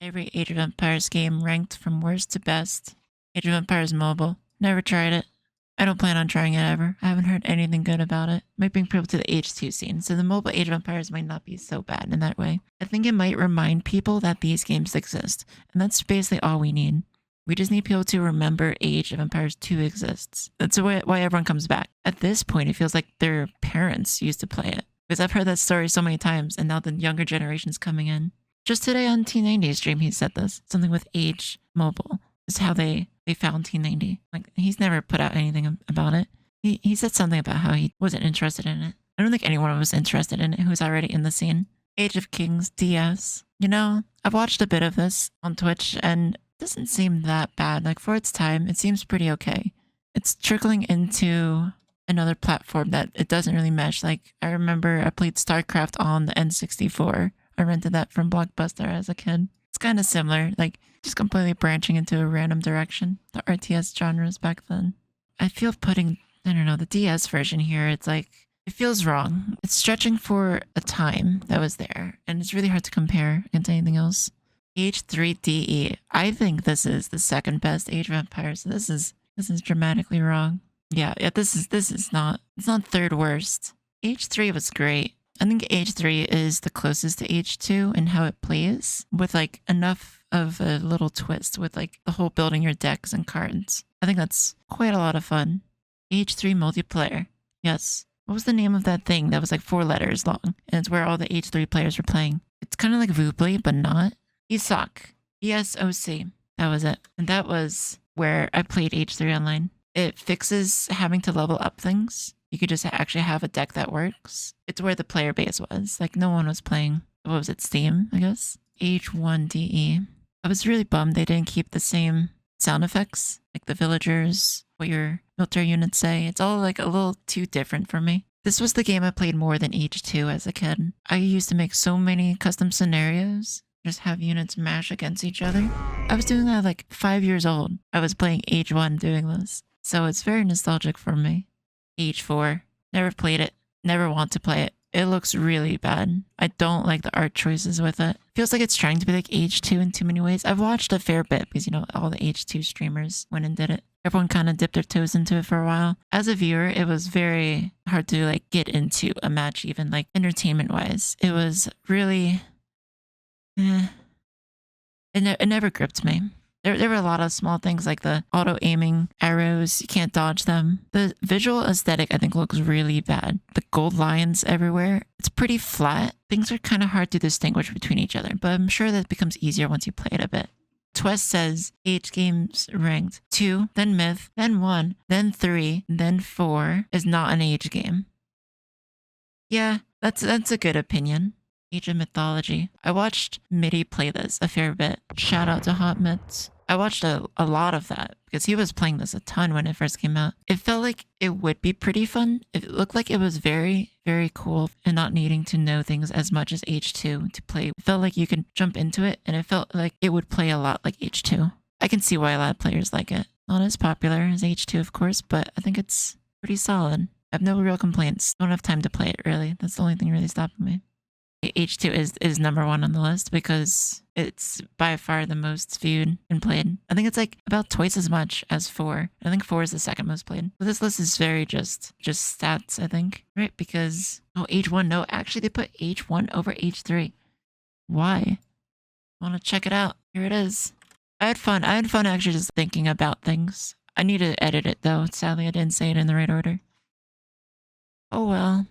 Every Age of Empires game ranked from worst to best. Age of Empires Mobile. Never tried it. I don't plan on trying it ever. I haven't heard anything good about it. Might bring people to the H2 scene, so the mobile Age of Empires might not be so bad in that way. I think it might remind people that these games exist, and that's basically all we need. We just need people to remember Age of Empires 2 exists. That's why everyone comes back. At this point, it feels like their parents used to play it. Because I've heard that story so many times, and now the younger generation's coming in. Just today on T90's stream, he said this. Something with Age Mobile is how they found T90. Like, he's never put out anything about it. He said something about how he wasn't interested in it. I don't think anyone was interested in it who's already in the scene. Age of Kings DS. You know, I've watched a bit of this on Twitch, and it doesn't seem that bad. Like, for its time, it seems pretty okay. It's trickling into another platform that it doesn't really mesh. Like, I remember I played StarCraft on the N64. I rented that from Blockbuster as a kid. It's kind of similar, like just completely branching into a random direction. The RTS genres back then. I feel putting, I don't know, the DS version here, it's like, it feels wrong. It's stretching for a time that was there, and it's really hard to compare against anything else. H3DE. I think this is the second best Age of Empires. This is dramatically wrong. Yeah, this is not, it's not third worst. H3 was great. I think H3 is the closest to H2 in how it plays, with like enough of a little twist with like the whole building your decks and cards. I think that's quite a lot of fun. H3 multiplayer. Yes. What was the name of that thing that was like 4 letters long? And it's where all the H3 players were playing. It's kind of like Uglie, but not. ESOC. ESOC. That was it. And that was where I played H3 online. It fixes having to level up things. You could just actually have a deck that works. It's where the player base was. Like, no one was playing, what was it, Steam, I guess? H1DE. I was really bummed they didn't keep the same sound effects, like the villagers, what your military units say. It's all like a little too different for me. This was the game I played more than H2 as a kid. I used to make so many custom scenarios, just have units mash against each other. I was doing that at like 5 years old. I was playing H1 doing this. So it's very nostalgic for me. H4. Never played it. Never want to play it. It looks really bad. I don't like the art choices with it. Feels like it's trying to be like H2 in too many ways. I've watched a fair bit because, you know, all the H2 streamers went and did it. Everyone kind of dipped their toes into it for a while. As a viewer, it was very hard to like get into a match, even like entertainment wise. It was really, it never gripped me. There were a lot of small things like the auto-aiming arrows. You can't dodge them. The visual aesthetic, I think, looks really bad. The gold lions everywhere. It's pretty flat. Things are kind of hard to distinguish between each other, but I'm sure that becomes easier once you play it a bit. Twest says Age games ranked 2, then Myth, then 1, then 3, then 4 is not an Age game. Yeah, that's a good opinion. Age of Mythology. I watched Mitty play this a fair bit. Shout out to Hot Mitts. I watched a lot of that because he was playing this a ton when it first came out. It felt like it would be pretty fun. It looked like it was very, very cool and not needing to know things as much as H2 to play. It felt like you could jump into it and it felt like it would play a lot like H2. I can see why a lot of players like it. Not as popular as H2, of course, but I think it's pretty solid. I have no real complaints. Don't have time to play it, really. That's the only thing really stopping me. H2 is number 1 on the list because it's by far the most viewed and played. I think it's like about twice as much as 4. I think 4 is the second most played. So this list is very just stats, I think, right? Because, oh, H1, no, actually they put H1 over H3. Why? I want to check it out. Here it is. I had fun actually just thinking about things. I need to edit it though. Sadly, I didn't say it in the right order. Oh well.